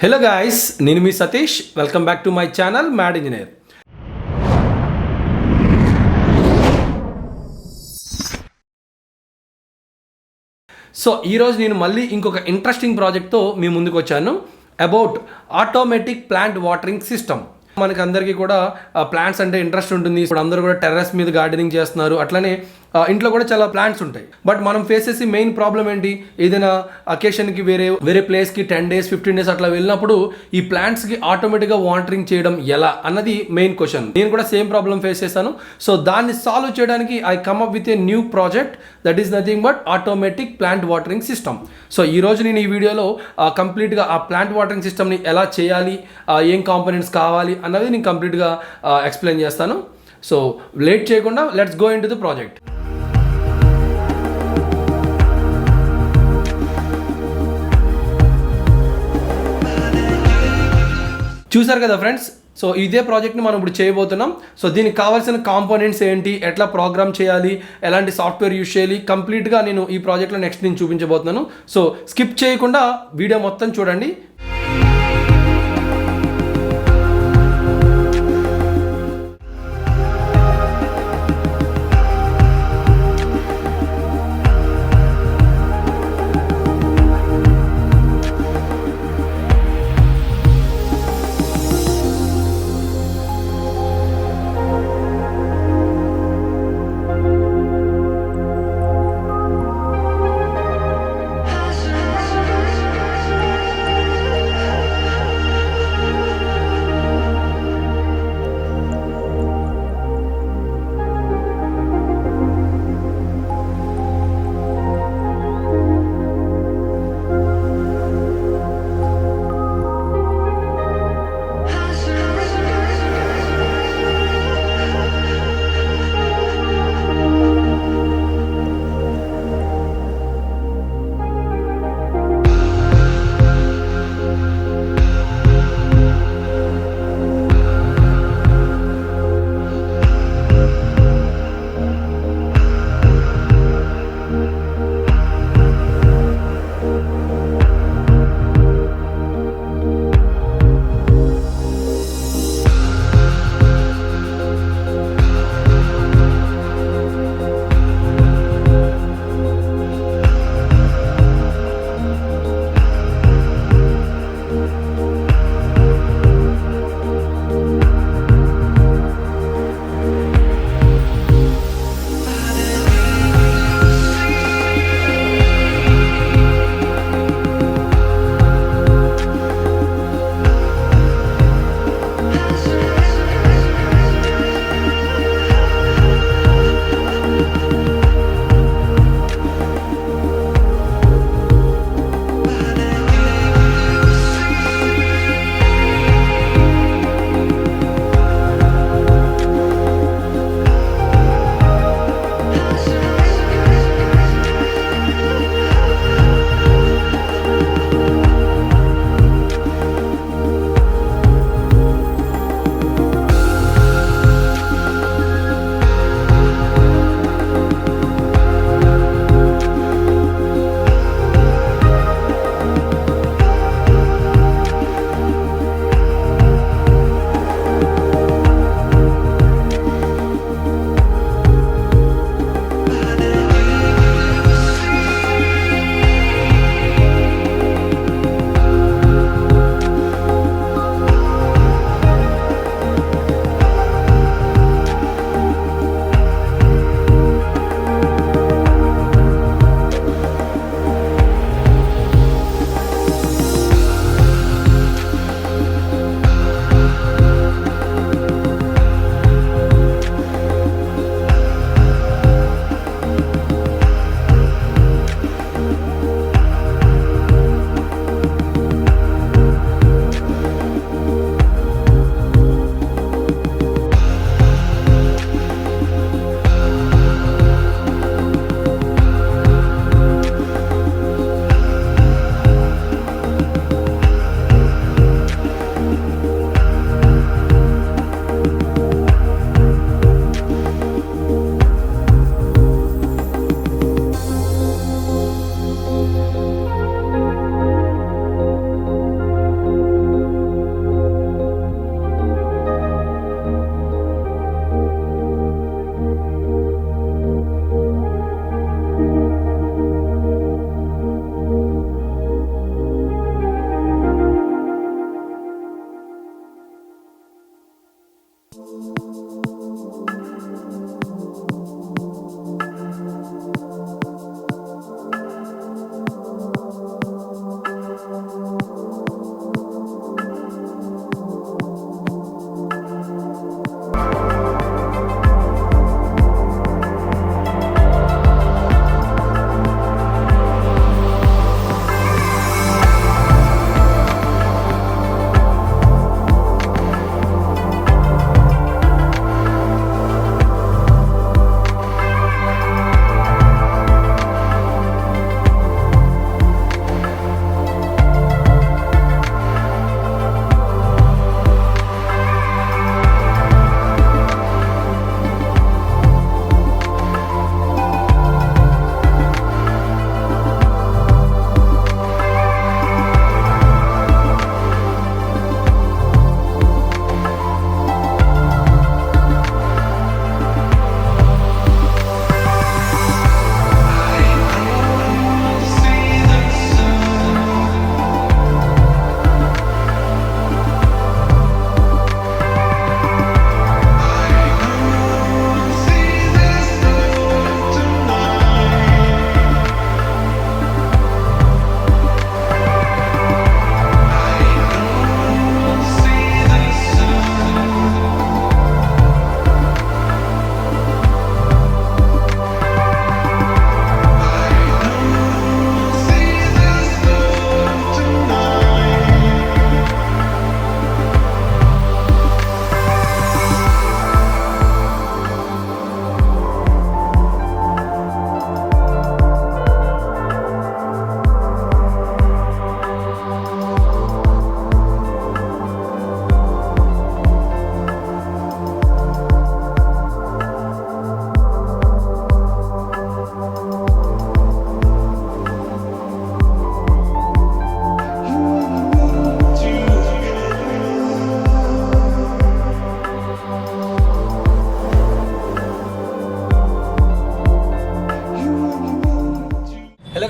Hello guys, నేను మీ Satish. Welcome back to my channel mad engineer. So ఈరోజు నేను మళ్ళీ ఇంకొక ఇంట్రెస్టింగ్ ప్రాజెక్ట్తో మీ ముందుకు వచ్చాను. About automatic plant watering system. మనకి అందరికీ కూడా ప్లాంట్స్ అంటే ఇంట్రెస్ట్ ఉంటుంది. ఇప్పుడు అందరూ కూడా టెర్రస్ మీద గార్డెనింగ్ చేస్తున్నారు. అట్లనే ఇంట్లో కూడా చాలా ప్లాంట్స్ ఉంటాయి. బట్ మనం ఫేస్ చేసే మెయిన్ ప్రాబ్లం ఏంటి? ఏదైనా అకేషన్కి వేరే ప్లేస్కి 10 days 15 days అట్లా వెళ్ళినప్పుడు ఈ ప్లాంట్స్కి ఆటోమేటిక్గా వాటరింగ్ చేయడం ఎలా అన్నది మెయిన్ క్వశ్చన్. నేను కూడా సేమ్ ప్రాబ్లం ఫేస్ చేశాను. సో దాన్ని సాల్వ్ చేయడానికి I come up with a new project that is nothing but automatic plant watering system. So ఈరోజు నేను ఈ వీడియోలో కంప్లీట్గా ఆ ప్లాంట్ వాటరింగ్ సిస్టమ్ని ఎలా చేయాలి, ఏం కాంపోనెంట్స్ కావాలి అన్నది నేను కంప్లీట్గా ఎక్స్ప్లెయిన్ చేస్తాను. సో లేట్ చేయకుండా let's go in to the project. చూసారు కదా ఫ్రెండ్స్, సో ఇదే ప్రాజెక్ట్ని మనం ఇప్పుడు చేయబోతున్నాం. సో దీనికి కావాల్సిన కాంపోనెంట్స్ ఏంటి, ఎట్లా ప్రోగ్రామ్ చేయాలి, ఎలాంటి సాఫ్ట్వేర్ యూజ్ చేయాలి, కంప్లీట్గా నేను ఈ ప్రాజెక్ట్లో నెక్స్ట్ నేను చూపించబోతున్నాను. సో స్కిప్ చేయకుండా వీడియో మొత్తం చూడండి.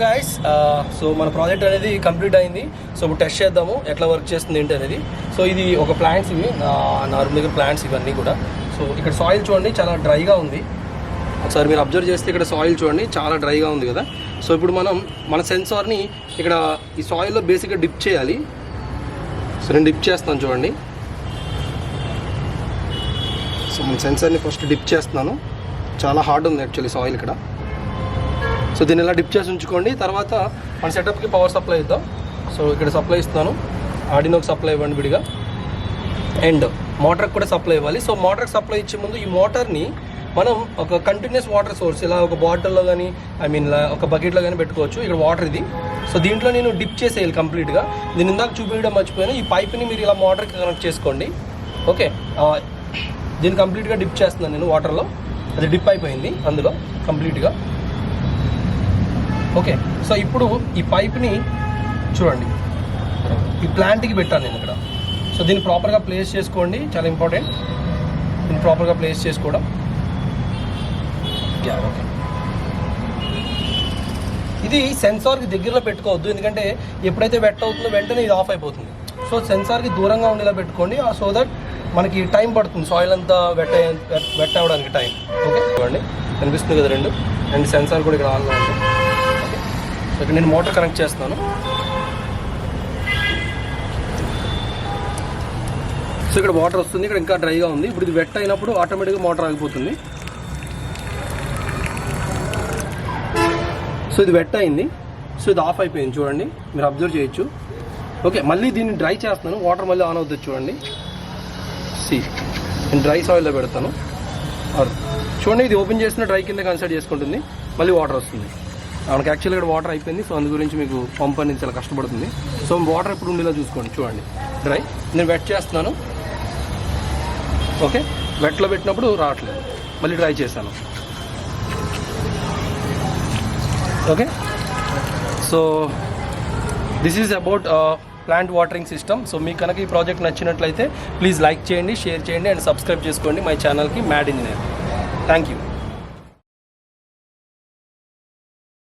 గాయస్, సో మన ప్రాజెక్ట్ అనేది కంప్లీట్ అయింది. సో ఇప్పుడు టెస్ట్ చేద్దాము ఎట్లా వర్క్ చేస్తుంది ఏంటి అనేది. సో ఇది ఒక ప్లాంట్స్, ఇవి నా రూమ్ దగ్గర ప్లాంట్స్ ఇవన్నీ కూడా. సో ఇక్కడ సాయిల్ చూడండి చాలా డ్రైగా ఉంది. ఒకసారి మీరు అబ్జర్వ్ చేస్తే ఇక్కడ సాయిల్ చూడండి చాలా డ్రైగా ఉంది కదా. సో ఇప్పుడు మన సెన్సార్ని ఇక్కడ ఈ సాయిల్లో బేసిక్గా డిప్ చేయాలి. సో నేను డిప్ చేస్తాను చూడండి. సో మన సెన్సార్ని ఫస్ట్ డిప్ చేస్తున్నాను. చాలా హార్డ్ ఉంది యాక్చువల్లీ సాయిల్ ఇక్కడ. సో దీన్ని ఇలా డిప్ చేసి ఉంచుకోండి. తర్వాత మన సెటప్కి పవర్ సప్లై ఇద్దాం. సో ఇక్కడ సప్లై ఇస్తాను. ఆర్డినోకి సప్లై ఇవ్వండి విడిగా, అండ్ మోటార్కి కూడా సప్లై ఇవ్వాలి. సో మోటార్కి సప్లై ఇచ్చే ముందు ఈ మోటార్ని మనం ఒక కంటిన్యూస్ వాటర్ సోర్స్ ఇలా ఒక బాటిల్లో కానీ ఒక బకెట్లో కానీ పెట్టుకోవచ్చు. ఇక్కడ వాటర్ ఇది. సో దీంట్లో నేను డిప్ చేసేయాలి కంప్లీట్గా. దీని ఇందాక చూపించడం మర్చిపోయాను. ఈ పైప్ని మీరు ఇలా మోటార్కి కనెక్ట్ చేసుకోండి. ఓకే, దీన్ని కంప్లీట్గా డిప్ చేస్తున్నాను నేను వాటర్లో. అది డిప్ అయిపోయింది అందులో కంప్లీట్గా. ఓకే, సో ఇప్పుడు ఈ పైప్ని చూడండి ఈ ప్లాంట్కి పెట్టాను నేను ఇక్కడ. సో దీన్ని ప్రాపర్గా ప్లేస్ చేసుకోండి, చాలా ఇంపార్టెంట్. దీన్ని ప్రాపర్గా ప్లేస్ చేసుకోవడం. ఓకే, ఇది సెన్సార్కి దగ్గరలో పెట్టుకోవద్దు, ఎందుకంటే ఎప్పుడైతే వెట్ అవుతుందో వెంటనే ఇది ఆఫ్ అయిపోతుంది. సో సెన్సార్కి దూరంగా ఉండేలా పెట్టుకోండి. సో దట్ మనకి టైం పడుతుంది సాయిల్ అంతా వెట్ అవ్వడానికి టైం. ఓకే చూడండి, కనిపిస్తుంది కదా రెండు, అండ్ సెన్సార్ కూడా ఇక్కడ ఆన్లో ఉంది. ఓకే, ఇక్కడ నేను మోటార్ కనెక్ట్ చేస్తాను. సో ఇక్కడ వాటర్ వస్తుంది, ఇక్కడ ఇంకా డ్రైగా ఉంది. ఇప్పుడు ఇది వెట్ అయినప్పుడు ఆటోమేటిక్గా మోటార్ ఆగిపోతుంది. సో ఇది వెట్ అయింది. సో ఇది ఆఫ్ అయిపోయింది చూడండి, మీరు అబ్జర్వ్ చేయొచ్చు. ఓకే, మళ్ళీ దీన్ని డ్రై చేస్తాను. వాటర్ మళ్ళీ ఆన్ అవుతుంది చూడండి. నేను డ్రై సాయిల్లో పెడతాను. చూడండి, ఇది ఓపెన్ చేసిన డ్రై కింద కన్సిడర్ చేసుకుంటుంది. మళ్ళీ వాటర్ వస్తుంది. మనకి యాక్చువల్గా ఇక్కడ వాటర్ అయిపోయింది. సో అందు గురించి మీకు పంప్ అనేది చాలా కష్టపడుతుంది. సో వాటర్ ఎప్పుడు ఉండేలా చూసుకోండి. చూడండి డ్రై, నేను వెట్ చేస్తున్నాను. ఓకే, వెట్లో పెట్టినప్పుడు రావట్లేదు, మళ్ళీ డ్రై చేశాను. Okay, so this is about plant watering system. So మీకు కనుక ఈ ప్రాజెక్ట్ నచ్చినట్లయితే ప్లీజ్ లైక్ చేయండి, షేర్ చేయండి, అండ్ సబ్స్క్రైబ్ చేసుకోండి మై ఛానల్కి మ్యాడ్ ఇంజనీర్. Thank you.